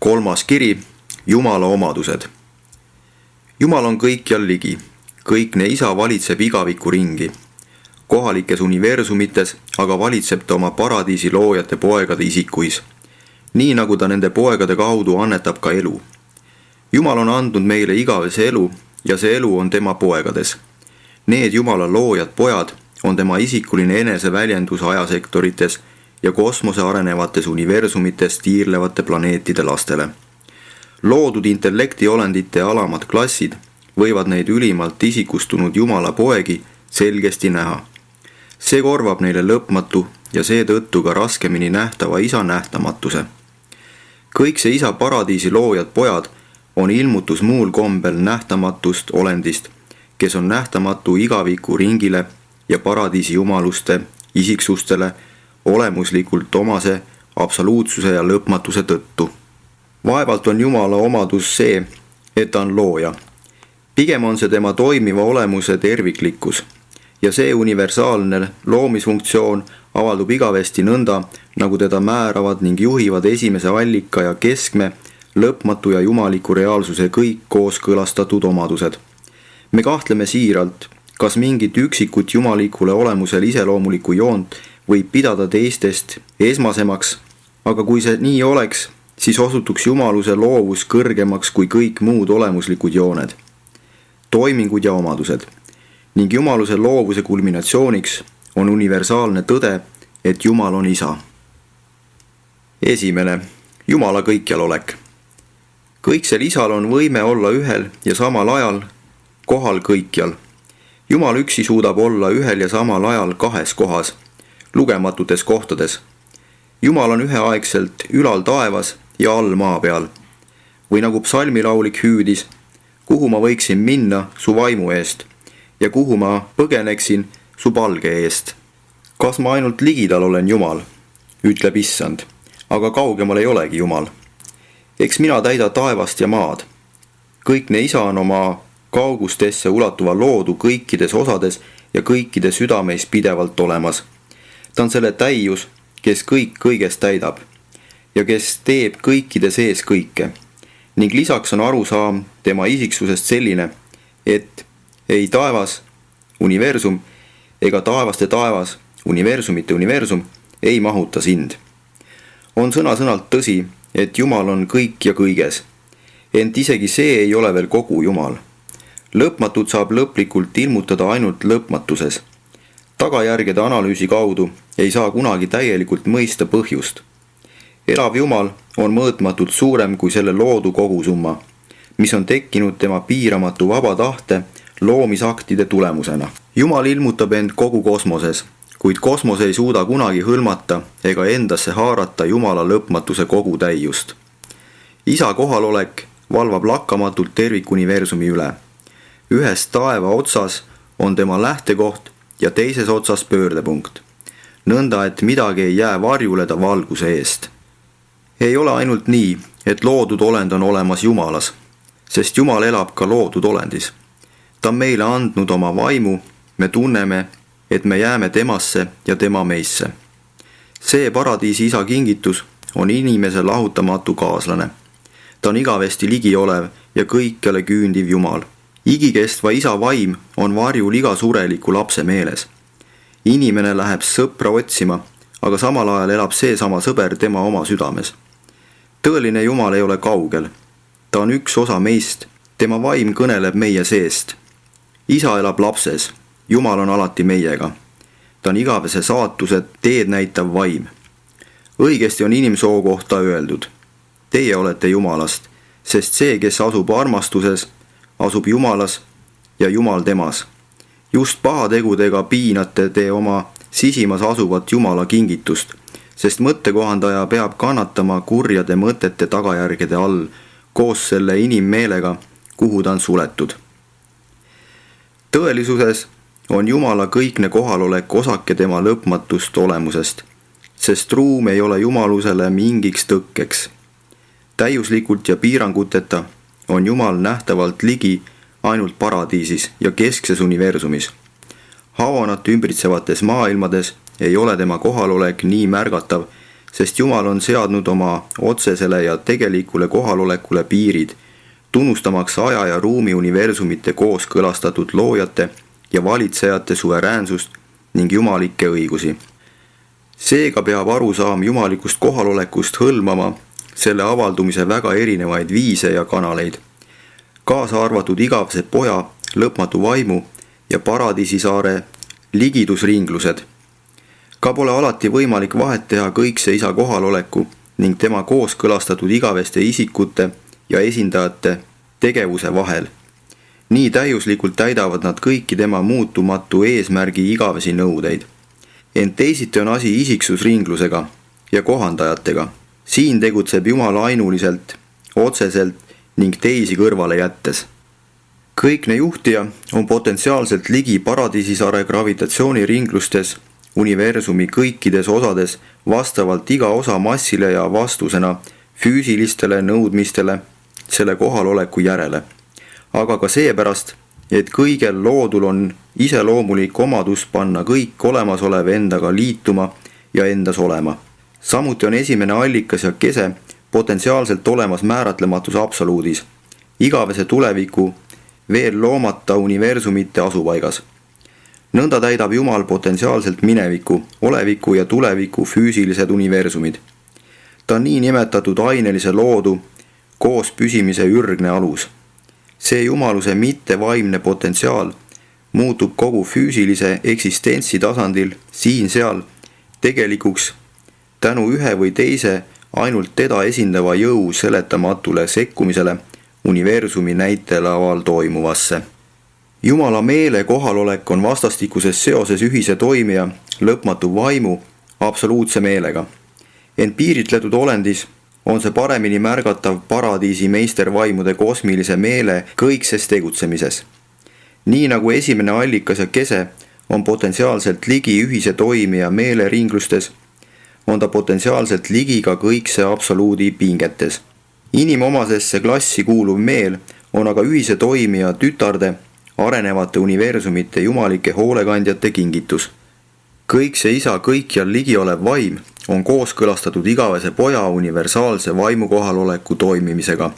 3. kiri, Jumala omadused. Jumal on kõikjal ligi, kõikne Isa valitseb igaviku ringi. Kohalikes universumites aga valitseb ta oma paradiisi loojate poegade isikuis, nii nagu ta nende poegade kaudu annetab ka elu. Jumal on andnud meile igavese elu ja see elu on tema poegades. Need Jumala loojad pojad on tema isikuline eneseväljendus ajasektorites ja kosmose arenevates universumites tiirlevate planeetide lastele. Loodud intellektiolendite alamad klassid võivad neid ülimalt isikustunud Jumala poegi selgesti näha. See korvab neile lõpmatu ja seetõttu ka raskemini nähtava Isa nähtamatuse. Kõik see Isa paradiisi loojad pojad on ilmutus muul kombel nähtamatust olendist, kes on nähtamatu igaviku ringile ja paradiisi jumaluste isiksustele olemuslikult omase absoluutsuse ja lõpmatuse tõttu. Vaevalt on Jumala omadus see, et ta on looja. Pigem on see tema toimiva olemuse terviklikkus ja see universaalne loomisfunktsioon avaldub igavesti nõnda, nagu teda määravad ning juhivad esimese allika ja keskme, lõpmatu ja jumaliku reaalsuse kõik kooskõlastatud omadused. Me kahtleme siiralt, kas mingit üksikut jumalikule olemusel iseloomulikku joont võib pidada teistest esmasemaks, aga kui see nii oleks, siis osutuks jumaluse loovus kõrgemaks kui kõik muud olemuslikud jooned, toimingud ja omadused, ning jumaluse loovuse kulminatsiooniks on universaalne tõde, et Jumal on Isa. 1. Jumala kõikjal olek. Kõiksel Isal on võime olla ühel ja samal ajal kohal kõikjal. Jumal üksi suudab olla ühel ja samal ajal kahes kohas, lugematutes kohtades. Jumal on üheaegselt ülal taevas ja all maa peal. Või nagu psalmilaulik hüüdis, kuhu ma võiksin minna su vaimu eest ja kuhu ma põgeneksin su palge eest. Kas ma ainult ligidal olen Jumal, ütleb Issand, aga kaugemal ei olegi Jumal. Eks mina täida taevast ja maad. Kõikne Isa on oma kaugustesse ulatuva loodu kõikides osades ja kõikide südameis pidevalt olemas. Ta on selle täius, kes kõik kõigest täidab ja kes teeb kõikide sees kõike. Ning lisaks on arusaam tema isiksusest selline, et ei taevas, universum, ega taevaste taevas, universumite universum ei mahuta sind. On sõna-sõnalt tõsi, et Jumal on kõik ja kõiges, ent isegi see ei ole veel kogu Jumal. Lõpmatut saab lõplikult ilmutada ainult lõpmatuses. Tagajärgede analüüsi kaudu ei saa kunagi täielikult mõista põhjust. Elav Jumal on mõõtmatult suurem kui selle loodu kogusumma, mis on tekkinud tema piiramatu vaba tahte loomisaktide tulemusena. Jumal ilmutab end kogu kosmoses, kuid kosmos ei suuda kunagi hõlmata ega endasse haarata Jumala lõpmatuse kogu täiust. Isa kohalolek valvab lakkamatult tervikuniversumi üle. Ühes taeva otsas on tema lähtekoht ja teises otsas pöördepunkt. Nõnda, et midagi ei jää varjule ta valguse eest. Ei ole ainult nii, et loodud olend on olemas Jumalas, sest Jumal elab ka loodud olendis. Ta on meile andnud oma vaimu, me tunneme, et me jääme temasse ja tema meisse. See paradiisi Isa kingitus on inimese lahutamatu kaaslane. Ta on igavesti ligiolev ja kõikjale küündiv Jumal. Igikestva Isa vaim on varjul iga sureliku lapse meeles. Inimene läheb sõpra otsima, aga samal ajal elab seesama sõber tema oma südames. Tõeline Jumal ei ole kaugel. Ta on üks osa meist, tema vaim kõneleb meie seest. Isa elab lapses, Jumal on alati meiega. Ta on igavese saatuse teed näitav vaim. Õigesti on inimsoo kohta öeldud. Teie olete Jumalast, sest see, kes asub armastuses, asub Jumalas ja Jumal temas. Just pahategudega piinate te oma sisimas asuvat Jumala kingitust, sest mõttekohandaja peab kannatama kurjade mõtete tagajärgede all koos selle inimmeelega, kuhu ta on suletud. Tõelisuses on Jumala kõikne kohalolek osake tema lõpmatust olemusest, sest ruum ei ole Jumalusele mingiks tõkkeks. Täiuslikult ja piiranguteta on Jumal nähtavalt ligi ainult paradiisis ja keskses universumis. Havanat ümbritsevates maailmades ei ole tema kohalolek nii märgatav, sest Jumal on seadnud oma otsesele ja tegelikule kohalolekule piirid, tunnustamaks aja ja ruumi universumite kooskõlastatud loojate ja valitsejate suveräänsust ning jumalikke õigusi. Seega peab arusaam jumalikust kohalolekust hõlmama selle avaldumise väga erinevaid viise ja kanaleid, kaasa arvatud igavese poja, lõpmatu vaimu ja paradiisisaare ligidusringlused. Ka pole alati võimalik vahet teha kõikse isa kohaloleku ning tema kooskõlastatud igaveste isikute ja esindajate tegevuse vahel. Nii täiuslikult täidavad nad kõiki tema muutumatu eesmärgi igavesi nõudeid. Ent teisiti on asi isiksusringlusega ja kohandajatega. Siin tegutseb Jumal ainuliselt, otseselt ning teisi kõrvale jättes. Kõikne juhtija on potentsiaalselt ligi paradiisisaare gravitatsiooniringlustes, universumi kõikides osades vastavalt iga osa massile ja vastusena füüsilistele nõudmistele selle kohaloleku järele. Aga ka seepärast, et kõigel loodul on iseloomulik omadus panna kõik olemasolev endaga liituma ja endas olema. Samuti on esimene allikas ja kese potentsiaalselt olemas määratlematus absoluudis, igavese tuleviku veel loomata universumite asupaigas. Nõnda täidab Jumal potentsiaalselt mineviku, oleviku ja tuleviku füüsilised universumid. Ta on nii nimetatud ainelise loodu koos püsimise ürgne alus. See jumaluse mittevaimne potentsiaal muutub kogu füüsilise eksistentsi tasandil siin-seal tegelikuks tänu ühe või teise ainult teda esindava jõu seletamatule sekkumisele universumi näitelaval toimuvasse. Jumala meele kohalolek on vastastikuses seoses ühise toimija, lõpmatu vaimu, absoluutse meelega. Ent piiritletud olendis on see paremini märgatav paradiisi meistervaimude kosmilise meele kõikses tegutsemises. Nii nagu esimene allikas ja kese on potentsiaalselt ligi ühise toimija meele ringlustes, on ta potentsiaalselt ligi ka kõikse absoluudi pingetes. Inimomasesse klassi kuuluv meel on aga ühise toimija tütarde, arenevate universumite jumalike hoolekandjate kingitus. Kõik see isa kõikjal ligi olev vaim on kooskõlastatud igavese poja universaalse vaimu kohaloleku toimimisega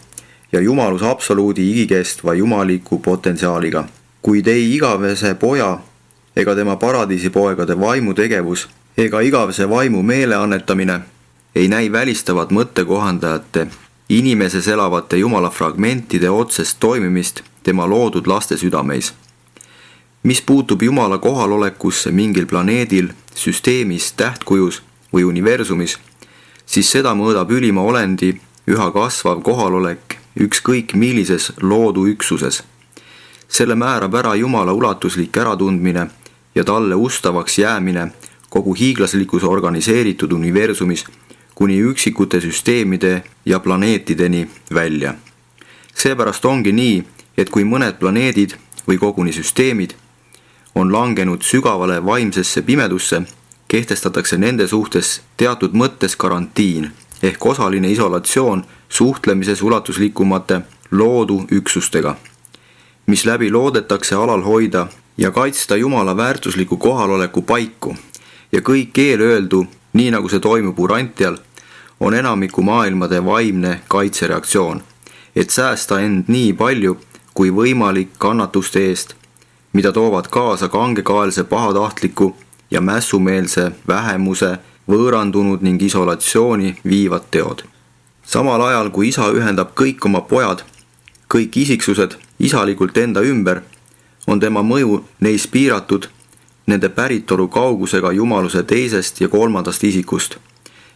ja jumalus absoluudi igikestva jumaliku potentsiaaliga. Kuid ei igavese poja ega tema paradiisipoegade vaimu tegevus ega igavese vaimu meele annetamine ei näi välistavat mõttekohandajate, inimeses elavate jumala fragmentide otsest toimimist tema loodud laste südameis. Mis puutub Jumala kohalolekusse mingil planeedil, süsteemis, tähtkujus või universumis, siis seda mõõdab ülima olendi üha kasvav kohalolek ükskõik millises loodu üksuses. Selle määrab ära Jumala ulatuslik äratundmine ja talle ustavaks jäämine kogu hiiglaslikus organiseeritud universumis kuni üksikute süsteemide ja planeetideni välja. Seepärast ongi nii, et kui mõned planeedid või koguni süsteemid on langenud sügavale vaimsesse pimedusse, kehtestatakse nende suhtes teatud mõttes karantiin ehk osaline isolatsioon suhtlemises ulatuslikumate loodu üksustega, mis läbi loodetakse alal hoida ja kaitsta Jumala väärtusliku kohaloleku paiku ja kõik eelöeldu, nii nagu see toimub Urantial, on enamiku maailmade vaimne kaitsereaktsioon, et säästa end nii palju kui võimalik kannatuste eest, mida toovad kaasa kangekaelse pahatahtliku ja mässumeelse vähemuse võõrandunud ning isolatsiooni viivad teod. Samal ajal, kui isa ühendab kõik oma pojad, kõik isiksused isalikult enda ümber, on tema mõju neis piiratud nende päritolu kaugusega jumaluse teisest ja kolmandast isikust.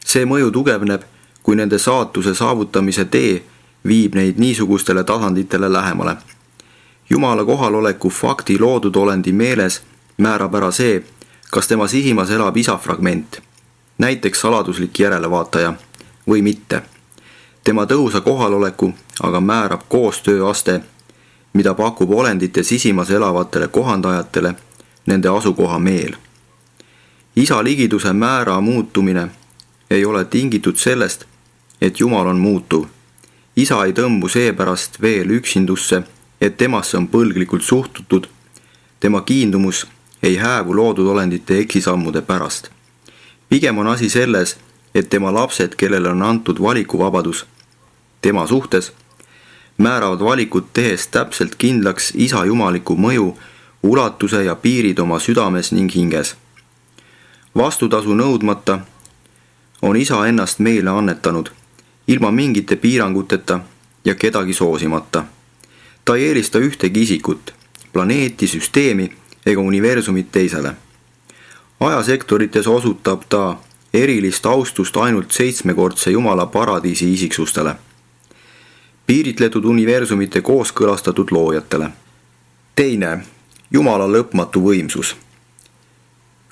See mõju tugevneb, kui nende saatuse saavutamise tee viib neid niisugustele tasanditele lähemale. Jumala kohaloleku fakti loodud olendi meeles määrab ära see, kas tema sihimas elab isa fragment, näiteks saladuslik järelevaataja, või mitte. Tema tõhusa kohaloleku aga määrab koostööaste, mida pakub olendite sisimas elavatele kohandajatele nende asukoha meel. Isa ligiduse määra muutumine ei ole tingitud sellest, et Jumal on muutuv. Isa ei tõmbu seepärast veel üksindusse, et temasse on põlglikult suhtutud. Tema kiindumus ei häävu loodud olendite eksisammude pärast. Pigem on asi selles, et tema lapsed, kellele on antud valikuvabadus tema suhtes, määravad valikut tehes täpselt kindlaks isa jumaliku mõju, ulatuse ja piirid oma südames ning hinges. Vastutasu nõudmata on isa ennast meile annetanud, ilma mingite piiranguteta ja kedagi soosimata. Ta ei eelista ühtegi isikut, planeeti, süsteemi ega universumit teisele. Ajasektorites osutab ta erilist austust ainult 7-kordse Jumala paradiisi isiksustele, piiritletud universumite kooskõlastatud loojatele. Teine, Jumala lõpmatu võimsus.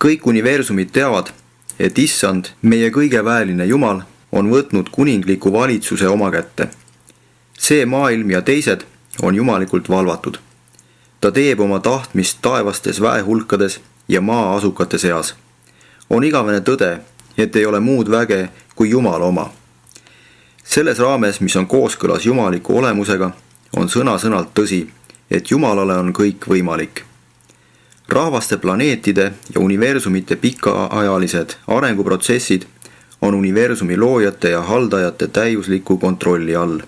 Kõik universumid teavad, et issand, meie kõige väeline Jumal, on võtnud kuningliku valitsuse oma kätte. See maailm ja teised on jumalikult valvatud. Ta teeb oma tahtmist taevastes väehulkades ja maa-asukate seas. On igavene tõde, et ei ole muud väge kui Jumala oma. Selles raames, mis on kooskõlas jumaliku olemusega, on sõna-sõnalt tõsi, et Jumalale on kõik võimalik. Rahvaste, planeetide ja universumite pikaajalised arenguprotsessid on universumi loojate ja haldajate täiusliku kontrolli all.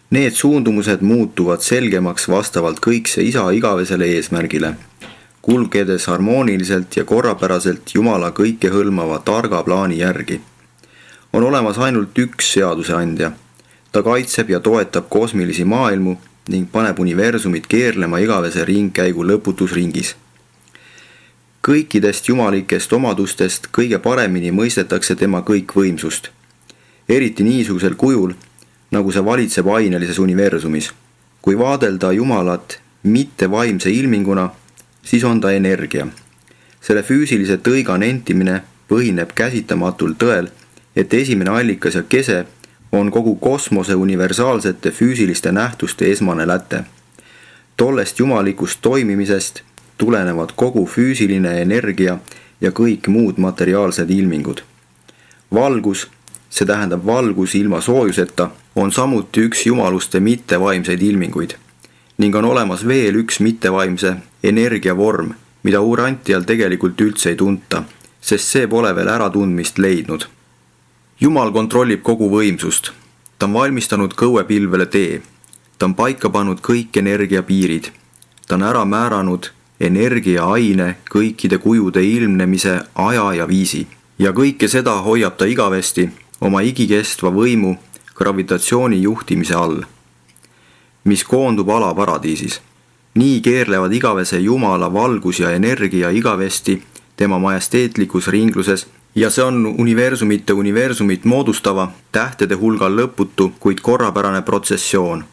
Need suundumused muutuvad selgemaks vastavalt kõikse isa igavesele eesmärgile, kulgedes harmooniliselt ja korrapäraselt Jumala kõikehõlmava targa plaani järgi. On olemas ainult üks seaduseandja. Ta kaitseb ja toetab kosmilisi maailmu ning paneb universumit keerlema igavese ringkäigu lõputusringis. Kõikidest jumalikest omadustest kõige paremini mõistetakse tema kõikvõimsust, eriti niisugusel kujul, nagu see valitseb ainelises universumis. Kui vaadelda Jumalat mitte vaimse ilminguna, siis on ta energia. Selle füüsilise tõiga nentimine põhineb käsitamatul tõel, et esimene allikas ja kese on kogu kosmose universaalsete füüsiliste nähtuste esmane läte. Tollest jumalikust toimimisest tulenevad kogu füüsiline energia ja kõik muud materiaalsed ilmingud. Valgus, see tähendab valgus ilma soojuseta, on samuti üks jumaluste mittevaimseid ilminguid ning on olemas veel üks mittevaimse energiavorm, mida urantial tegelikult üldse ei tunta, sest see pole veel äratundmist leidnud. Jumal kontrollib kogu võimsust. Ta on valmistanud kõuepilvele tee. Ta on paika pannud kõik energiapiirid. Ta on ära määranud energiaaine kõikide kujude ilmnemise aja ja viisi. Ja kõike seda hoiab ta igavesti oma igikestva võimu gravitatsiooni juhtimise all, mis koondub alaparadiisis. Nii keerlevad igavese Jumala valgus ja energia igavesti tema majesteetlikus ringluses ja see on universumit moodustava tähtede hulgal lõputu, kuid korrapärane protsessioon.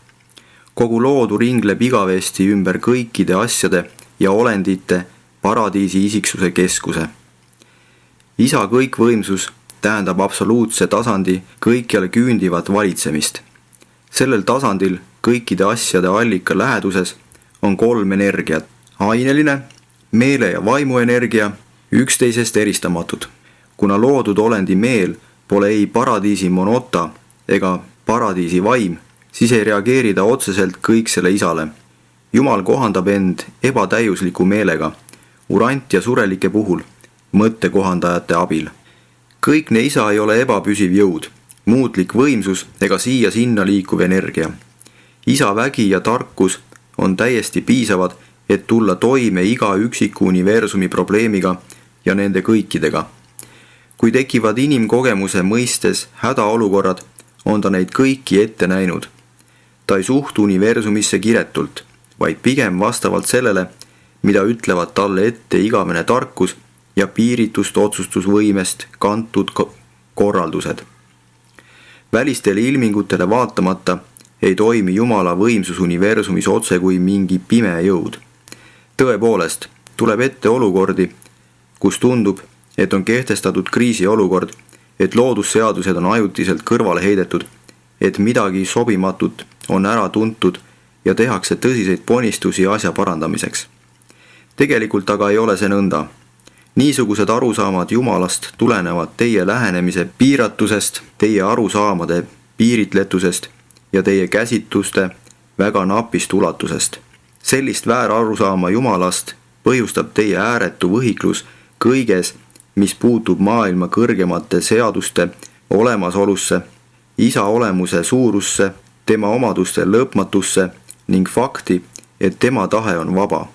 Kogu loodu ringleb igavesti ümber kõikide asjade ja olendite paradiisi isiksuse keskuse. Isa kõikvõimsus tähendab absoluutse tasandi kõikjale küündivat valitsemist. Sellel tasandil kõikide asjade allika läheduses on 3 energiat. Aineline, meele- ja vaimuenergia, üksteisest eristamatud. Kuna loodud olendi meel pole ei paradiisi monota ega paradiisi vaim, siis ei reageeri ta otseselt kõiksele isale. Jumal kohandab end ebatäiusliku meelega, urant ja surelike puhul, mõttekohandajate abil. Kõikne isa ei ole ebapüsiv jõud, muutlik võimsus ega siia-sinna liikuv energia. Isa vägi ja tarkus on täiesti piisavad, et tulla toime iga üksiku universumi probleemiga ja nende kõikidega. Kui tekivad inimkogemuse mõistes hädaolukorrad, on ta neid kõiki ette näinud. Ta ei suhtu universumisse kiretult, vaid pigem vastavalt sellele, mida ütlevad talle ette igavene tarkus ja piiritust otsustusvõimest kantud korraldused. Välistele ilmingutele vaatamata ei toimi Jumala võimsus universumis otse kui mingi pime jõud. Tõepoolest, tuleb ette olukordi, kus tundub, et on kehtestatud kriisiolukord, et loodusseadused on ajutiselt kõrvale heidetud, et midagi sobimatut on ära tuntud ja tehakse tõsiseid ponistusi asja parandamiseks. Tegelikult aga ei ole see nõnda. Niisugused arusaamad Jumalast tulenevad teie lähenemise piiratusest, teie arusaamade piiritletusest ja teie käsitluste väga napist ulatusest. Sellist väärarusaama Jumalast põhjustab teie ääretu võhiklus kõiges, mis puutub maailma kõrgemate seaduste olemasolusse, isa olemuse suurusse, tema omaduste lõpmatusse ning fakti, et tema tahe on vaba.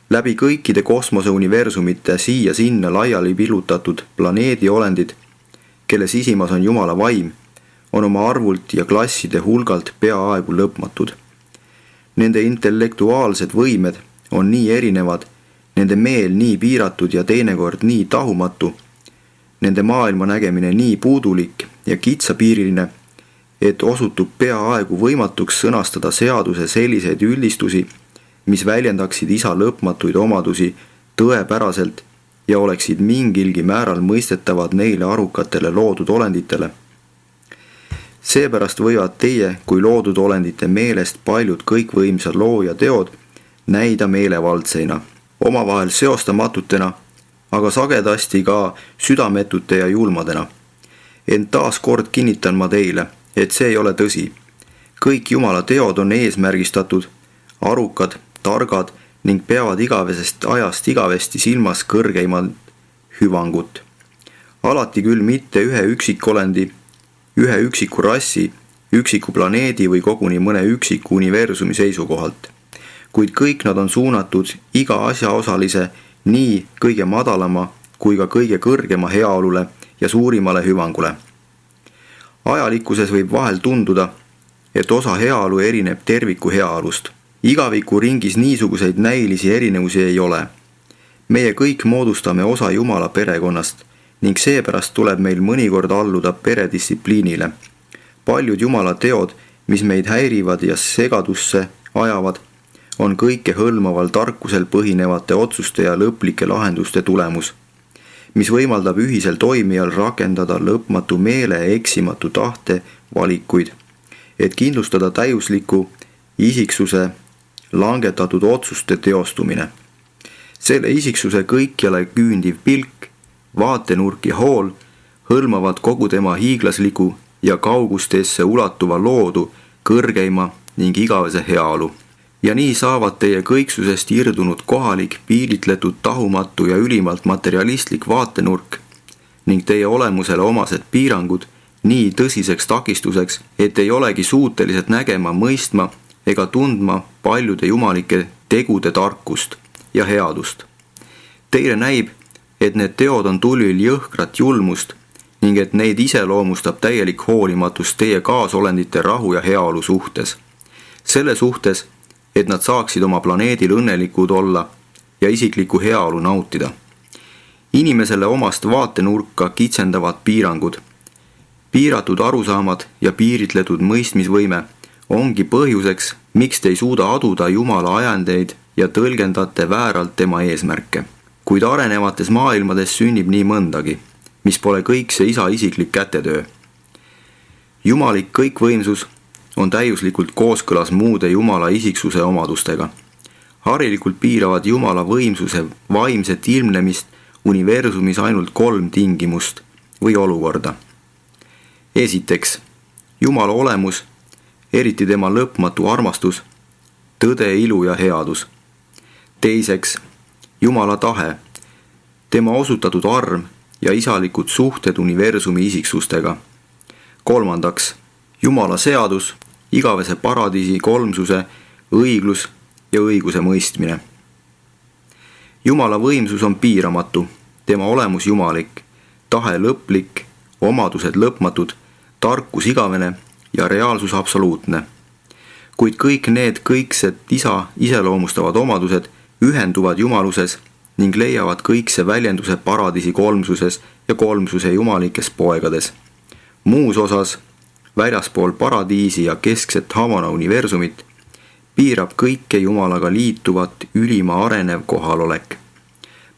Läbi kõikide kosmoseuniversumite siia-sinna laiali pillutatud planeediolendid, kelle sisimas on Jumala vaim, on oma arvult ja klasside hulgalt peaaegu lõpmatud. Nende intellektuaalsed võimed on nii erinevad, nende meel nii piiratud ja teinekord nii tahumatu, nende maailma nägemine nii puudulik ja kitsapiiriline, et osutub peaaegu võimatuks sõnastada seaduse selliseid üldistusi, mis väljendaksid isa lõpmatuid omadusi tõepäraselt ja oleksid mingilgi määral mõistetavad neile arukatele loodud olenditele. Seepärast võivad teie kui loodud olendite meelest paljud kõikvõimsad looja teod näida meelevaldseina, omavahel seostamatutena, aga sagedasti ka südametute ja julmadena. Ent taas kord kinnitan ma teile, et see ei ole tõsi. Kõik Jumala teod on eesmärgistatud, arukad, targad ning peavad igavesest ajast igavesti silmas kõrgeimat hüvangut. Alati küll mitte ühe üksikolendi, ühe üksiku rassi, üksiku planeedi või koguni mõne üksiku universumi seisukohalt. Kuid kõik nad on suunatud iga asjaosalise nii kõige madalama kui ka kõige kõrgema heaolule ja suurimale hüvangule. Ajalikkuses võib vahel tunduda, et osa heaolu erineb terviku heaolust. Igaviku ringis niisuguseid näilisi erinevusi ei ole. Meie kõik moodustame osa Jumala perekonnast ning seepärast tuleb meil mõnikord alluda peredistsipliinile. Paljud Jumala teod, mis meid häirivad ja segadusse ajavad, on kõike hõlmaval tarkusel põhinevate otsuste ja lõplike lahenduste tulemus, mis võimaldab ühisel toimijal rakendada lõpmatu meele eksimatu tahte valikuid, et kindlustada täiusliku isiksuse langetatud otsuste teostumine. Selle isiksuse kõikjale küündiv pilk, vaatenurk ja hool hõlmavad kogu tema hiiglasliku ja kaugustesse ulatuva loodu kõrgeima ning igavese heaolu. Ja nii saavad teie kõiksusest irdunud kohalik, piiritletud, tahumatu ja ülimalt materialistlik vaatenurk ning teie olemusele omased piirangud nii tõsiseks takistuseks, et ei olegi suutelised nägema, mõistma ega tundma paljude jumalike tegude tarkust ja headust. Teile näib, et need teod on tulvil jõhkrat julmust ning et neid iseloomustab täielik hoolimatus teie kaasolendite rahu ja heaolu suhtes. Selle suhtes, et nad saaksid oma planeedil õnnelikud olla ja isiklikku heaolu nautida. Inimesele omast vaatenurka kitsendavad piirangud. Piiratud arusaamad ja piiritletud mõistmisvõime ongi põhjuseks, miks te ei suuda aduda Jumala ajendeid ja tõlgendate vääralt tema eesmärke. Kuid arenevates maailmades sünnib nii mõndagi, mis pole kõik see isa isiklik kätetöö. Jumalik kõikvõimsus on täiuslikult kooskõlas muude Jumala isiksuse omadustega. Harilikult piiravad Jumala võimsuse vaimset ilmnemist universumis ainult 3 tingimust või olukorda. Esiteks, Jumala olemus, eriti tema lõpmatu armastus, tõde, ilu ja headus. Teiseks, Jumala tahe, tema osutatud arm ja isalikud suhted universumi isiksustega. Kolmandaks, Jumala seadus, igavese paradiisi kolmsuse, õiglus ja õiguse mõistmine. Jumala võimsus on piiramatu, tema olemus jumalik, tahe lõplik, omadused lõpmatud, tarkus igavene ja reaalsus absoluutne. Kuid kõik need kõiksed isa iseloomustavad omadused ühenduvad jumaluses ning leiavad kõikse väljenduse paradiisi kolmsuses ja kolmsuse jumalikes poegades. Muus osas, väljaspool paradiisi ja keskset Havana universumit, piirab kõike Jumalaga liituvat ülima arenev kohalolek,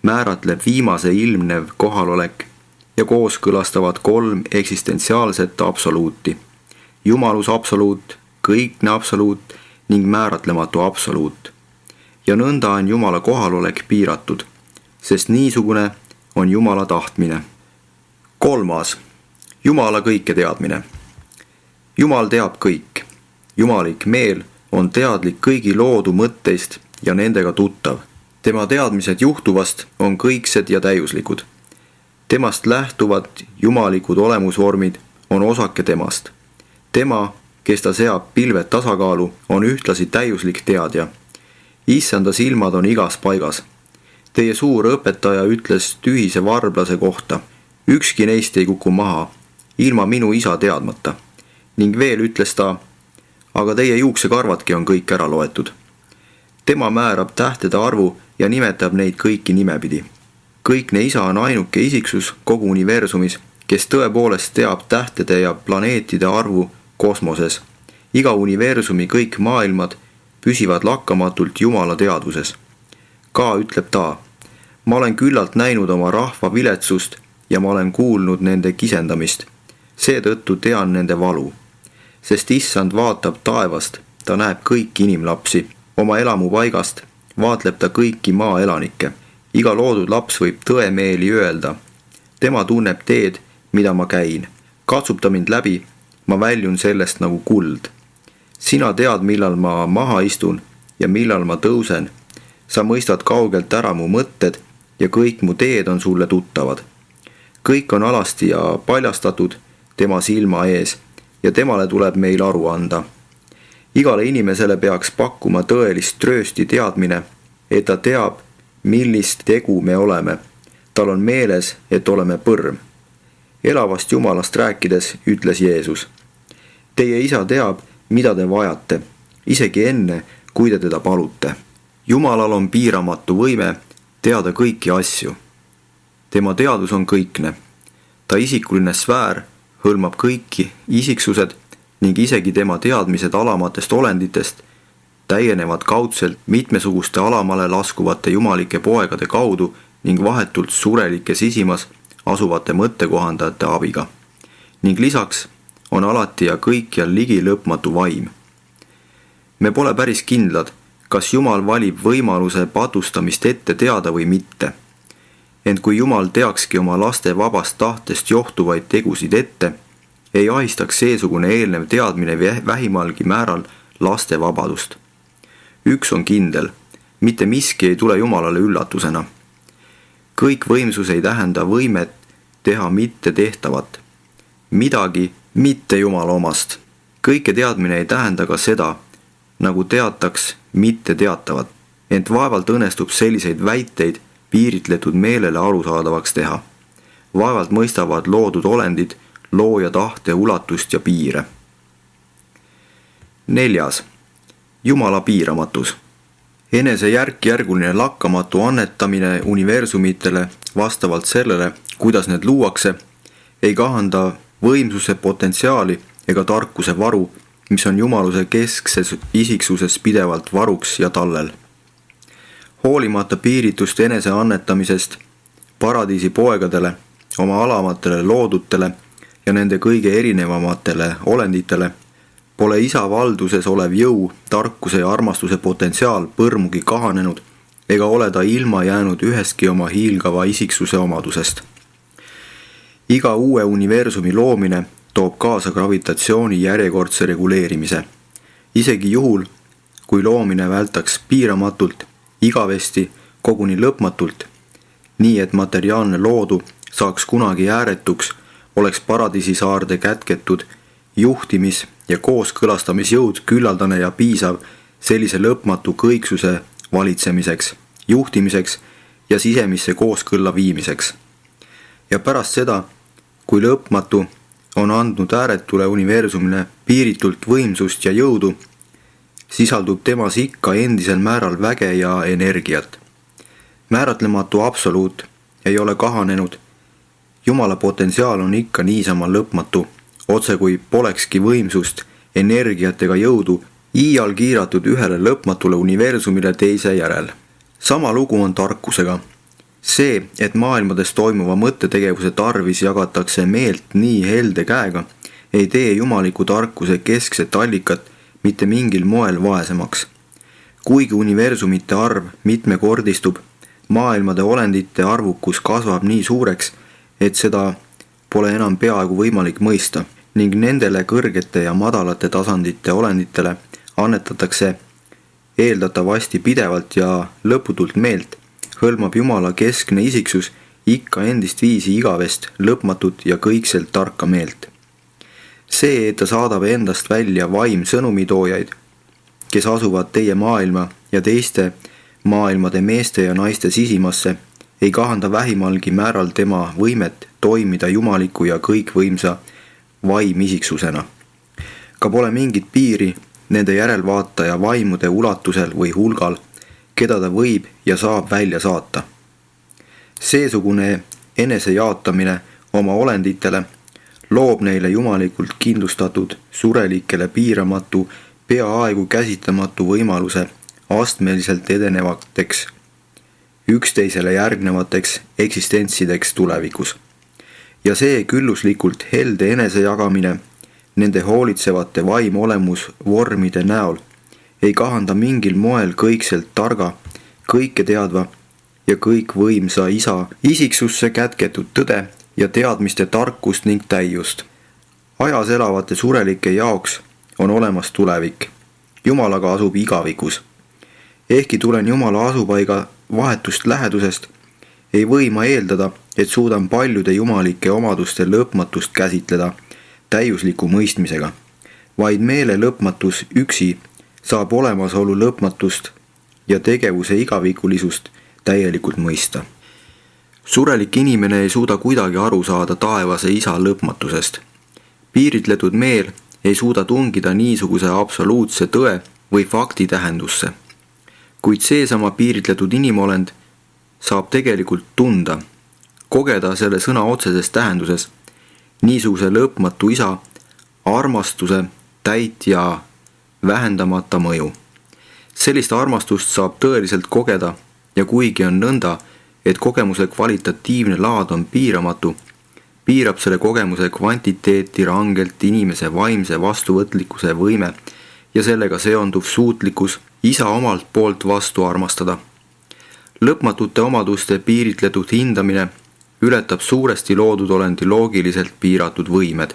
määratleb viimase ilmnev kohalolek ja kooskõlastavad 3 eksistentsiaalset absoluuti. Jumalus absoluut, kõikne absoluut ning määratlematu absoluut. Ja nõnda on Jumala kohalolek piiratud, sest niisugune on Jumala tahtmine. 3. Jumala kõike teadmine. Jumal teab kõik. Jumalik meel on teadlik kõigi loodu mõtteist ja nendega tuttav. Tema teadmised juhtuvast on kõiksed ja täiuslikud. Temast lähtuvad jumalikud olemusvormid on osake temast. Tema, kes ta seab pilved tasakaalu, on ühtlasi täiuslik teadja. Issanda silmad on igas paigas. Teie suur õpetaja ütles tühise varblase kohta, ükski neist ei kuku maha, ilma minu isa teadmata. Ning veel ütles ta, aga teie juuksekarvadki on kõik ära loetud. Tema määrab tähtede arvu ja nimetab neid kõiki nimepidi. Kõikne isa on ainuke isiksus kogu universumis, kes tõepoolest teab tähtede ja planeetide arvu kosmoses. Iga universumi kõik maailmad püsivad lakkamatult Jumala teadvuses. Ka ütleb ta, ma olen küllalt näinud oma rahva viletsust ja ma olen kuulnud nende kisendamist. Seetõttu tean nende valu. Sest issand vaatab taevast, ta näeb kõiki inimlapsi. Oma elamupaigast vaatleb ta kõiki maa elanikke. Iga loodud laps võib tõemeeli öelda. Tema tunneb teed, mida ma käin. Katsub ta mind läbi, ma väljun sellest nagu kuld. Sina tead, millal ma maha istun ja millal ma tõusen. Sa mõistad kaugelt ära mu mõtted ja kõik mu teed on sulle tuttavad. Kõik on alasti ja paljastatud tema silma ees ja temale tuleb meil aru anda. Igale inimesele peaks pakkuma tõelist tröösti teadmine, et ta teab, millist tegu me oleme. Tal on meeles, et oleme põrm. Elavast Jumalast rääkides ütles Jeesus, teie isa teab, mida te vajate, isegi enne, kui te teda palute. Jumalal on piiramatu võime teada kõiki asju. Tema teadus on kõikne. Ta isikuline sfäär hõlmab kõiki isiksused ning isegi tema teadmised alamatest olenditest täienevad kaudselt mitmesuguste alamale laskuvate jumalike poegade kaudu ning vahetult surelike sisimas asuvate mõttekohandajate abiga. Ning lisaks on alati ja kõikjal ligi lõpmatu vaim. Me pole päris kindlad, kas Jumal valib võimaluse patustamist ette teada või mitte. Ent kui Jumal teakski oma laste vabast tahtest johtuvaid tegusid ette, ei ahistaks seesugune eelnev teadmine vähimalgi määral laste vabadust. Üks on kindel, mitte miski ei tule Jumalale üllatusena. Kõik võimsus ei tähenda võimet teha mitte tehtavat. Midagi mitte Jumala omast. Kõike teadmine ei tähenda ka seda, nagu teataks mitte teatavat. Ent vaevalt õnnestub selliseid väiteid piiritletud meelele arusaadavaks teha. Vaevalt mõistavad loodud olendid looja tahte ulatust ja piire. 4. Jumala piiramatus. Enese järk-järguline lakkamatu annetamine universumitele vastavalt sellele, kuidas need luuakse, ei kahanda võimsuse potentsiaali ega tarkuse varu, mis on jumaluse keskses isiksuses pidevalt varuks ja tallel. Hoolimata piiritust enese annetamisest paradiisi poegadele, oma alamatele loodutele ja nende kõige erinevamatele olenditele, pole isa valduses olev jõu, tarkuse ja armastuse potentsiaal põrmugi kahanenud ega ole ta ilma jäänud ühestki oma hiilgava isiksuse omadusest. Iga uue universumi loomine toob kaasa gravitatsiooni järjekordse reguleerimise. Isegi juhul, kui loomine vältaks piiramatult, igavesti, koguni lõpmatult, nii et materiaalne loodu saaks kunagi ääretuks, oleks paradiisisaarde kätketud juhtimis- ja kooskõlastamisjõud küllaldane ja piisav sellise lõpmatu kõiksuse valitsemiseks, juhtimiseks ja sisemisse kooskõlla viimiseks. Ja pärast seda, kui lõpmatu on andnud ääretule universumile piiritult võimsust ja jõudu, sisaldub temas ikka endisel määral väge ja energiat. Määratlematu absoluut ei ole kahanenud. Jumala potentsiaal on ikka niisama lõpmatu, otse kui polekski võimsust, energiat ega jõudu iial kiiratud ühele lõpmatule universumile teise järel. Sama lugu on tarkusega. See, et maailmades toimuva mõttetegevuse tarvis jagatakse meelt nii helde käega, ei tee jumaliku tarkuse keskset allikat mitte mingil moel vaesemaks. Kuigi universumite arv mitmekordistub, maailmade olendite arvukus kasvab nii suureks, et seda pole enam peaaegu võimalik mõista ning nendele kõrgete ja madalate tasandite olenditele annetatakse eeldatavasti pidevalt ja lõputult meelt, hõlmab Jumala keskne isiksus ikka endist viisi igavest, lõpmatut ja kõikselt tarka meelt. See, et ta saadab endast välja vaimsõnumitoojaid, kes asuvad teie maailma ja teiste maailmade meeste ja naiste sisimasse, ei kahanda vähimalgi määral tema võimet toimida jumaliku ja kõikvõimsa vaimisiksusena. Ka pole mingit piiri nende järelvaataja vaimude ulatusel või hulgal, keda ta võib ja saab välja saata. Seesugune enesejaatamine oma olenditele loob neile jumalikult kindlustatud surelikele piiramatu, peaaegu käsitamatu võimaluse astmeliselt edenevateks, üksteisele järgnevateks eksistentsideks tulevikus. Ja see külluslikult helde enesejagamine nende hoolitsevate vaimolemusvormide näol ei kahanda mingil moel kõikselt targa, kõike teadva ja kõikvõimsa isa isiksusse kätketud tõde ja teadmiste tarkust ning täiust. Ajas elavate surelike jaoks on olemas tulevik. Jumalaga asub igavikus. Ehkki tulen Jumala asupaiga vahetust lähedusest, ei või ma eeldada, et suudan paljude jumalike omaduste lõpmatust käsitleda täiusliku mõistmisega, vaid meele lõpmatus üksi saab olemasolu lõpmatust ja tegevuse igavikulisust täielikult mõista. Surelik inimene ei suuda kuidagi aru saada taevase isa lõpmatusest. Piiritletud meel ei suuda tungida niisuguse absoluutse tõe või fakti tähendusse. Kuid seesama piiritletud inimolend saab tegelikult tunda, kogeda selle sõna otseses tähenduses niisuguse lõpmatu isa armastuse täit ja vähendamata mõju. Sellist armastust saab tõeliselt kogeda ja kuigi on nõnda, et kogemuse kvalitatiivne laad on piiramatu, piirab selle kogemuse kvantiteeti rangelt inimese vaimse vastuvõtlikkuse võime ja sellega seonduv suutlikkus isa omalt poolt vastu armastada. Lõpmatute omaduste piiritletud hindamine ületab suuresti loodud olendi loogiliselt piiratud võimed.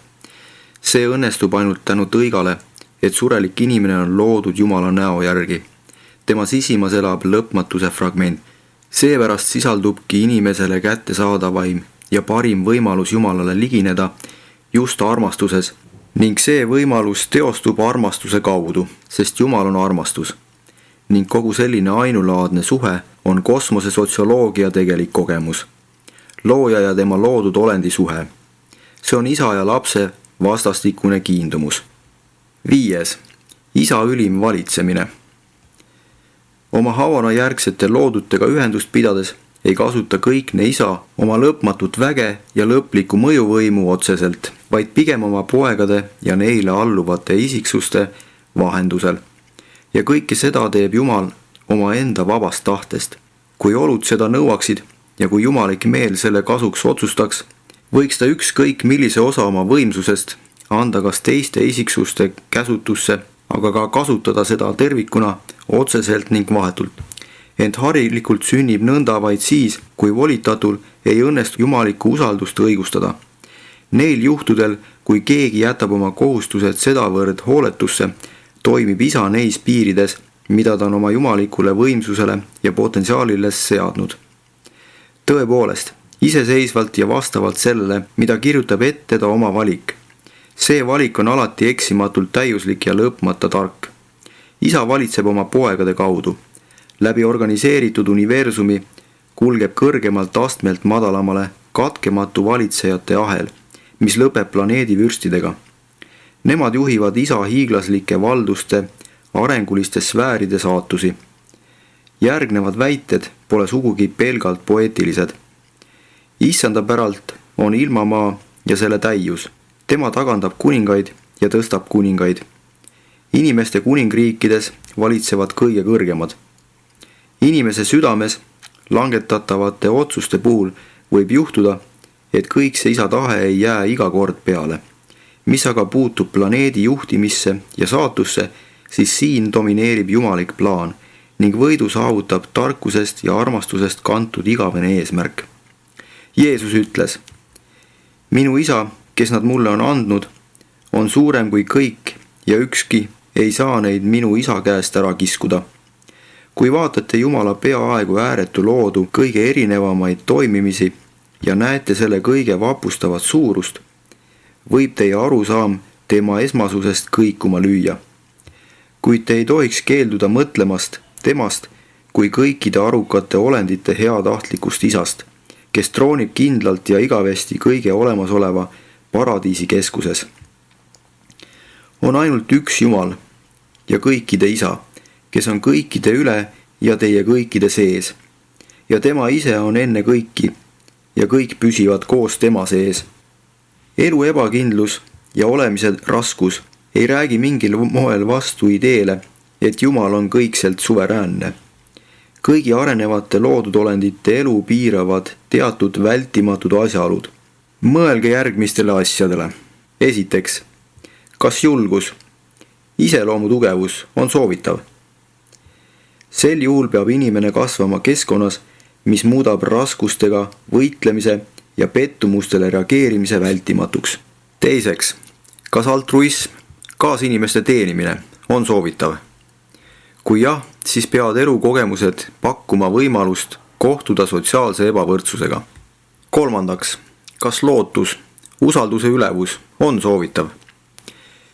See õnnestub ainult tänu tõigale, et surelik inimene on loodud Jumala näo järgi. Tema sisimas elab lõpmatuse fragment. Seepärast sisaldubki inimesele kättesaadavaim ja parim võimalus Jumalale ligineda just armastuses ning see võimalus teostub armastuse kaudu, sest Jumal on armastus. Ning kogu selline ainulaadne suhe on kosmose sotsioloogia tegelik kogemus. Looja ja tema loodud olendi suhe. See on isa ja lapse vastastikune kiindumus. 5. Isa ülim valitsemine. Oma Havana järgsete loodutega ühendust pidades ei kasuta kõikne isa oma lõpmatut väge ja lõplikku mõjuvõimu otseselt, vaid pigem oma poegade ja neile alluvate isiksuste vahendusel. Ja kõike seda teeb Jumal oma enda vabast tahtest. Kui olud seda nõuaksid ja kui jumalik meel selle kasuks otsustaks, võiks ta ükskõik millise osa oma võimsusest anda kas teiste isiksuste käsutusse, aga ka kasutada seda tervikuna otseselt ning vahetult. Ent harilikult sünnib nõnda vaid siis, kui volitatul ei õnnestu jumalikku usaldust õigustada. Neil juhtudel, kui keegi jätab oma kohustused sedavõrd hooletusse, toimib isa neis piirides, mida ta on oma jumalikule võimsusele ja potentsiaalile seadnud. Tõepoolest, iseseisvalt ja vastavalt sellele, mida kirjutab ette ta oma valik. See valik on alati eksimatult täiuslik ja lõpmata tark. Isa valitseb oma poegade kaudu. Läbi organiseeritud universumi kulgeb kõrgemalt astmelt madalamale katkematu valitsejate ahel, mis lõpeb planeedi vürstidega. Nemad juhivad isa hiiglaslike valduste arenguliste sfääride saatusi. Järgnevad väited pole sugugi pelgalt poeetilised. Issanda päralt on ilmamaa ja selle täius. Tema tagandab kuningaid ja tõstab kuningaid. Inimeste kuningriikides valitsevad kõige kõrgemad. Inimese südames langetatavate otsuste puhul võib juhtuda, et kõik see isa tahe ei jää iga kord peale. Mis aga puutub planeedi juhtimisse ja saatusse, siis siin domineerib jumalik plaan ning võidu saavutab tarkusest ja armastusest kantud igavene eesmärk. Jeesus ütles, minu isa, kes nad mulle on andnud, on suurem kui kõik ja ükski ei saa neid minu isa käest ära kiskuda. Kui vaatate Jumala peaaegu ääretu loodu kõige erinevamaid toimimisi, ja näete selle kõige vapustavat suurust, võib teie arusaam tema esmasusest kõikuma lüüa. Kuid te ei tohiks keelduda mõtlemast temast kui kõikide arukate olendite heatahtlikust isast, kes troonib kindlalt ja igavesti kõige olemasoleva paradiisi keskuses. On ainult üks Jumal ja kõikide isa, kes on kõikide üle ja teie kõikide sees. Ja tema ise on enne kõiki ja kõik püsivad koos tema sees. Elu ebakindlus ja olemise raskus ei räägi mingil moel vastu ideele, et Jumal on kõikselt suveräänne. Kõigi arenevate loodudolendite elu piiravad teatud vältimatud asjaolud. Mõelge järgmistele asjadele. Esiteks, kas julgus, iseloomu tugevus on soovitav? Sel juhul peab inimene kasvama keskkonnas, mis muudab raskustega võitlemise ja pettumustele reageerimise vältimatuks. Teiseks, kas altruism, kaasinimeste teenimine on soovitav? Kui jah, siis peavad elukogemused pakkuma võimalust kohtuda sotsiaalse ebavõrdsusega. Kolmandaks, kas lootus, usalduse ülevus on soovitav?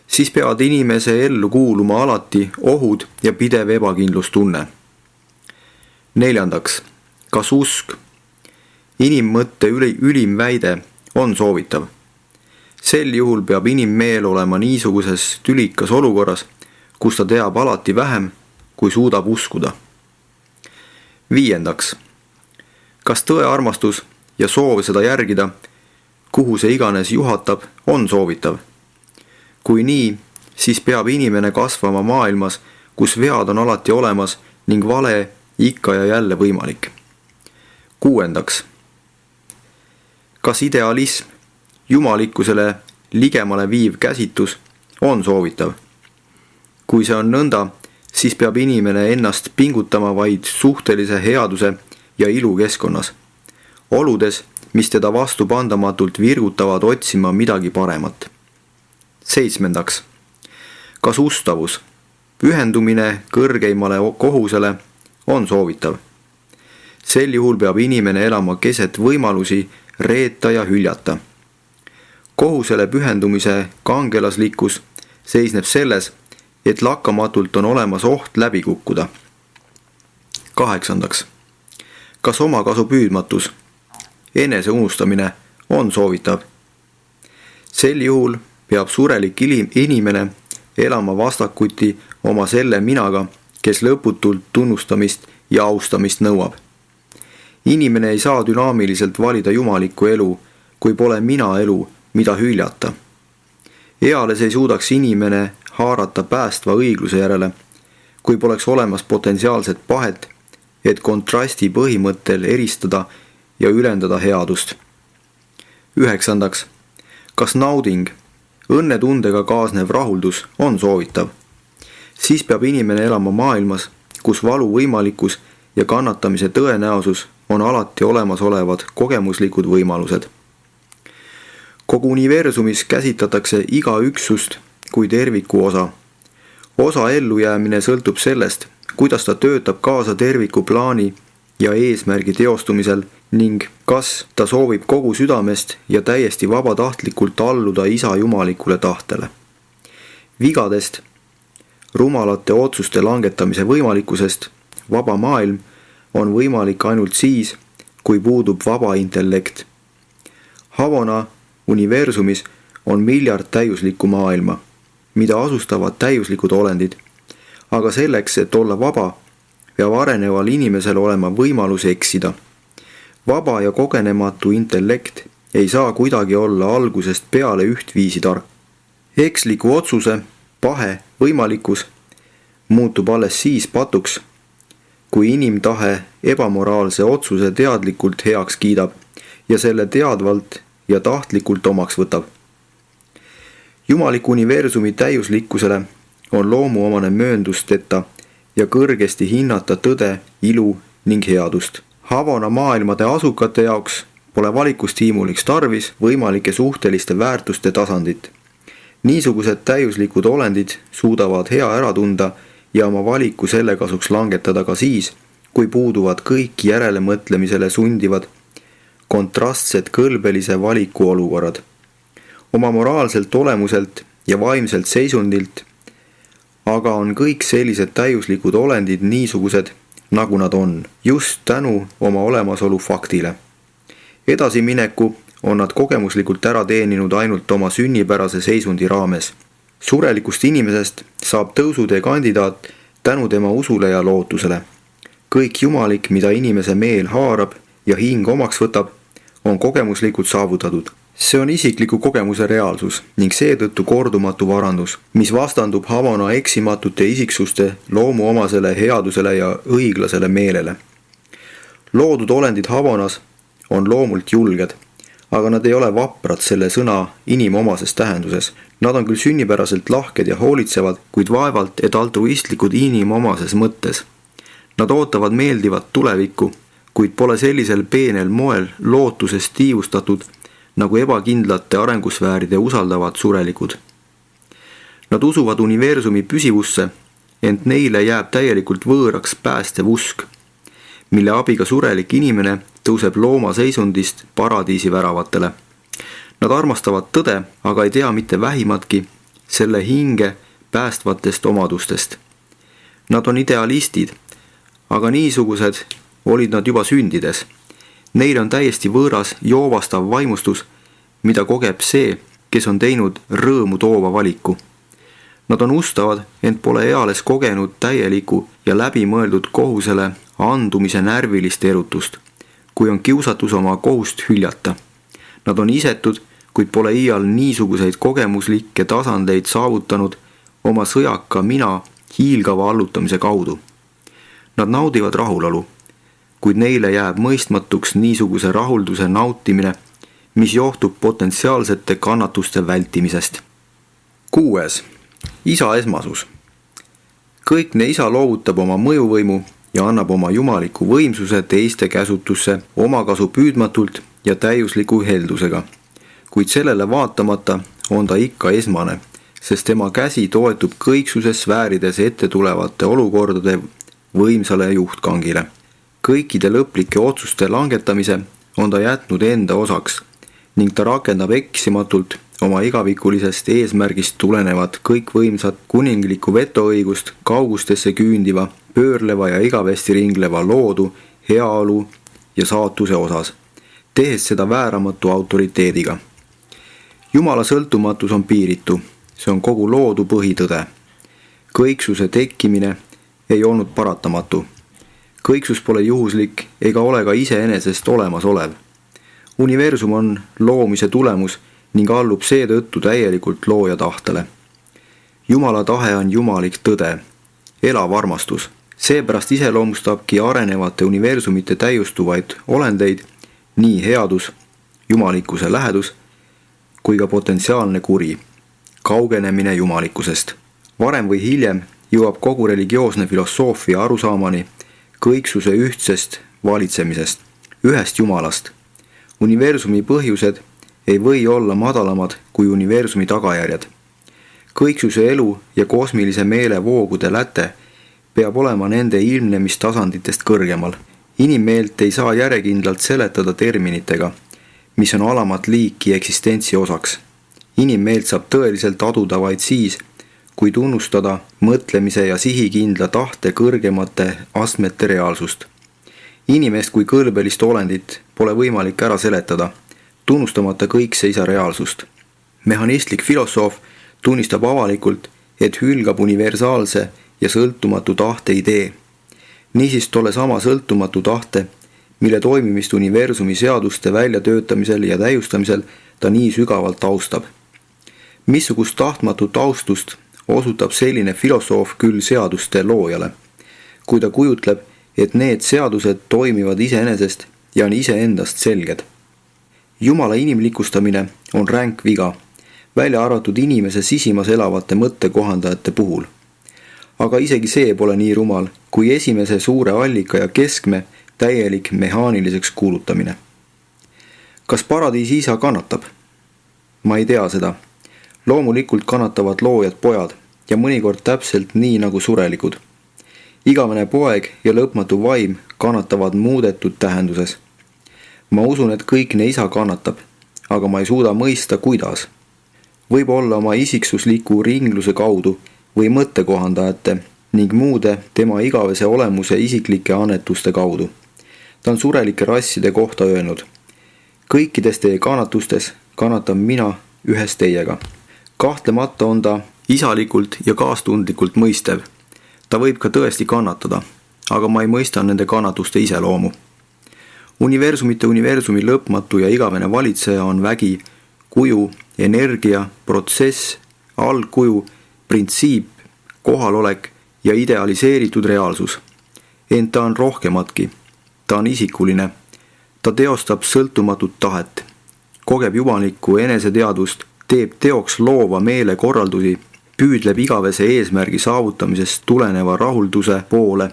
Siis peavad inimese ellu kuuluma alati ohud ja pidev ebakindlustunne. Neljandaks, kas usk, inimmõtte ülim väide on soovitav? Sel juhul peab inimmeel olema niisuguses tülikas olukorras, kus ta teab alati vähem, kui suudab uskuda. Viiendaks, kas tõearmastus ja soov seda järgida, kuhu see iganes juhatab, on soovitav? Kui nii, siis peab inimene kasvama maailmas, kus vead on alati olemas ning vale ikka ja jälle võimalik. Kuuendaks, kas idealism, jumalikkusele ligemale viiv käsitus on soovitav? Kui see on nõnda, siis peab inimene ennast pingutama vaid suhtelise headuse ja ilu keskkonnas, oludes, mis teda vastupandamatult virgutavad otsima midagi paremat. Seitsmendaks, kas ustavus, pühendumine kõrgeimale kohusele on soovitav? Sel juhul peab inimene elama keset võimalusi reeta ja hüljata. Kohusele pühendumise kangelaslikkus seisneb selles, et lakkamatult on olemas oht läbi kukkuda. Kaheksandaks, kas omakasu püüdmatus, enese unustamine on soovitav? Sel juhul peab surelik inimene elama vastakuti oma selle minaga, kes lõputult tunnustamist ja austamist nõuab. Inimene ei saa dünaamiliselt valida jumalikku elu, kui pole mina elu, mida hüljata. Eales ei suudaks inimene haarata päästva õigluse järele, kui poleks olemas potentsiaalset pahet, et kontrasti põhimõttel eristada ja ülendada headust. Üheksandaks, kas nauding, õnnetundega kaasnev rahuldus on soovitav? Siis peab inimene elama maailmas, kus valu võimalikkus ja kannatamise tõenäosus on alati olemasolevad kogemuslikud võimalused. Kogu universumis käsitletakse iga üksust kui terviku osa. Osa ellujäämine sõltub sellest, kuidas ta töötab kaasa terviku plaani ja eesmärgi teostumisel ning kas ta soovib kogu südamest ja täiesti vabatahtlikult alluda isa jumalikule tahtele. Vigadest, rumalate otsuste langetamise võimalikkusest vaba maailm on võimalik ainult siis, kui puudub vaba intellekt. Havona universumis on miljard täiuslikku maailma, mida asustavad täiuslikud olendid, aga selleks, et olla vaba, peab areneval inimesel olema võimalus eksida. Vaba ja kogenematu intellekt ei saa kuidagi olla algusest peale ühtviisi tark. Eksliku otsuse, pahe, võimalikkus muutub alles siis patuks, kui inimtahe ebamoraalse otsuse teadlikult heaks kiidab ja selle teadvalt ja tahtlikult omaks võtab. Jumaliku universumi täiuslikkusele on loomuomane mööndusteta ja kõrgesti hinnata tõde, ilu ning headust. Havana maailmade asukate jaoks pole valikustiimuliks tarvis võimalike suhteliste väärtuste tasandit. Niisugused täiuslikud olendid suudavad hea ära tunda ja oma valiku selle kasuks langetada ka siis, kui puuduvad kõik järelemõtlemisele sundivad kontrastsed kõlbelise valiku olukorrad. Oma moraalselt olemuselt ja vaimselt seisundilt aga on kõik sellised täiuslikud olendid niisugused, nagu nad on, just tänu oma olemasolu faktile. Edasimineku on nad kogemuslikult ära teeninud ainult oma sünnipärase seisundi raames. Surelikust inimesest saab tõusutee kandidaat tänu tema usule ja lootusele. Kõik jumalik, mida inimese meel haarab ja hing omaks võtab, on kogemuslikult saavutatud. See on isikliku kogemuse reaalsus ning seetõttu kordumatu varandus, mis vastandub Havana eksimatute isiksuste loomuomasele headusele ja õiglasele meelele. Loodud olendid Havanas on loomult julged, aga nad ei ole vaprad selle sõna inimomases tähenduses. Nad on küll sünnipäraselt lahked ja hoolitsevad, kuid vaevalt et altruistlikud inimomases mõttes. Nad ootavad meeldivat tulevikku, kuid pole sellisel peenel moel lootusest tiivustatud, nagu ebakindlate arengusfääride usaldavad surelikud. Nad usuvad universumi püsivusse, ent neile jääb täielikult võõraks päästev usk, mille abiga surelik inimene tõuseb looma seisundist paradiisi väravatele. Nad armastavad tõde, aga ei tea mitte vähimatki selle hinge päästvatest omadustest. Nad on idealistid, aga niisugused olid nad juba sündides. Neil on täiesti võõras joovastav vaimustus, mida kogeb see, kes on teinud rõõmu toova valiku. Nad on ustavad, ent pole eales kogenud täieliku ja läbimõeldud kohusele andumise närvilist erutust, kui on kiusatus oma kohust hüljata. Nad on isetud, kuid pole iial niisuguseid kogemuslikke tasandeid saavutanud oma sõjaka mina hiilgava allutamise kaudu. Nad naudivad rahulolu, kuid neile jääb mõistmatuks niisuguse rahulduse nautimine, mis johtub potentsiaalsete kannatuste vältimisest. 6. Isa esmasus. Kõikne isa loovutab oma mõjuvõimu ja annab oma jumaliku võimsuse teiste käsutusse omakasu püüdmatult ja täiusliku heldusega. Kuid sellele vaatamata on ta ikka esmane, sest tema käsi toetub kõiksuses sfäärides ette tulevate olukordade võimsale juhtkangile. Kõikide lõplike otsuste langetamise on ta jätnud enda osaks ning ta rakendab eksimatult oma igavikulisest eesmärgist tulenevat kõikvõimsat kuninglikku vetoõigust kaugustesse küündiva, pöörleva ja igavesti ringleva loodu, heaolu ja saatuse osas, tehes seda vääramatu autoriteediga. Jumala sõltumatus on piiritu, see on kogu loodu põhitõde. Kõiksuse tekkimine ei olnud paratamatu. Kõiksus pole juhuslik ega ole ka iseenesest olemasolev. Universum on loomise tulemus ning allub seetõttu täielikult looja tahtele. Jumala tahe on jumalik tõde, elav armastus. Seepärast iseloomustabki arenevate universumite täiustuvaid olendeid nii headus, jumalikkuse lähedus kui ka potentsiaalne kuri, kaugenemine jumalikkusest. Varem või hiljem jõuab kogu religioosne filosoofia arusaamani kõiksuse ühtsest valitsemisest, ühest Jumalast. Universumi põhjused ei või olla madalamad kui universumi tagajärjed. Kõiksuse elu ja kosmilise meele voogude läte peab olema nende ilmnemistasanditest kõrgemal. Inimmeelt ei saa järjekindlalt seletada terminitega, mis on alamat liiki eksistentsi osaks. Inimmeelt saab tõeliselt aduda vaid siis, kui tunnustada mõtlemise ja sihikindla tahte kõrgemate astmete reaalsust. Inimest kui kõlbelist olendit pole võimalik ära seletada, tunnustamata kõikse isa reaalsust. Mehhanistlik filosoof tunnistab avalikult, et hülgab universaalse ja sõltumatu tahte idee. Niisiis tolle sama sõltumatu tahte, mille toimimist universumi seaduste väljatöötamisel ja täiustamisel ta nii sügavalt austab. Missugust tahtmatut austust osutab selline filosoof küll seaduste loojale, kui ta kujutleb, et need seadused toimivad iseenesest ja on iseendast selged. Jumala inimlikustamine on ränk viga, välja arvatud inimese sisimas elavate mõttekohandajate puhul. Aga isegi see pole nii rumal, kui esimese suure allika ja keskme täielik mehaaniliseks kuulutamine. Kas paradiisi isa kannatab? Ma ei tea seda. Loomulikult kannatavad loojad pojad ja mõnikord täpselt nii nagu surelikud. Igavene poeg ja lõpmatu vaim kannatavad muudetud tähenduses. Ma usun, et kõikne isa kannatab, aga ma ei suuda mõista, kuidas. Võib-olla oma isiksusliku ringluse kaudu või mõttekohandajate ning muude tema igavese olemuse isiklike annetuste kaudu. Ta on surelike rasside kohta öelnud: kõikides teie kannatustes kannatan mina ühes teiega. Kahtlemata on ta isalikult ja kaastundlikult mõistev. Ta võib ka tõesti kannatada, aga ma ei mõista nende kannatuste iseloomu. Universumite universumi lõpmatu ja igavene valitseja on vägi, kuju, energia, protsess, algkuju, printsiip, kohalolek ja idealiseeritud reaalsus. Ent ta on rohkematki. Ta on isikuline. Ta teostab sõltumatut tahet, kogeb jumalikku eneseteadvust, teeb teoks loova meele korraldusi, püüdleb igavese eesmärgi saavutamisest tuleneva rahulduse poole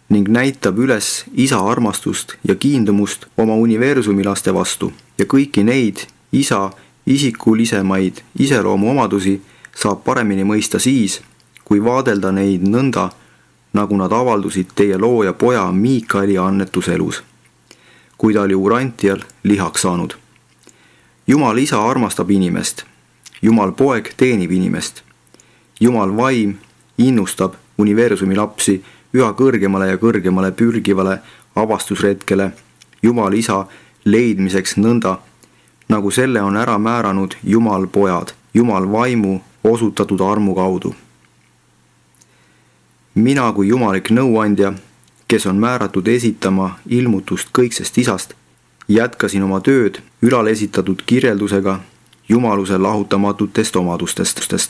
ning näitab üles isa armastust ja kiindumust oma universumi laste vastu. Ja kõiki neid isa isikulisemaid iseloomuomadusi saab paremini mõista siis, kui vaadelda neid nõnda, nagu nad avaldusid teie looja poja Miikaeli annetuselus, kui ta oli Urantial lihaks saanud. Jumal isa armastab inimest. Jumal poeg teenib inimest. Jumal vaim innustab universumi lapsi üha kõrgemale ja kõrgemale pürgivale avastusretkele Jumal isa leidmiseks nõnda, nagu selle on ära määranud Jumal pojad, Jumal vaimu osutatud armu kaudu. Mina kui jumalik nõuandja, kes on määratud esitama ilmutust kõiksest isast, jätkasin oma tööd ülal esitatud kirjeldusega jumaluse lahutamatutest omadustest.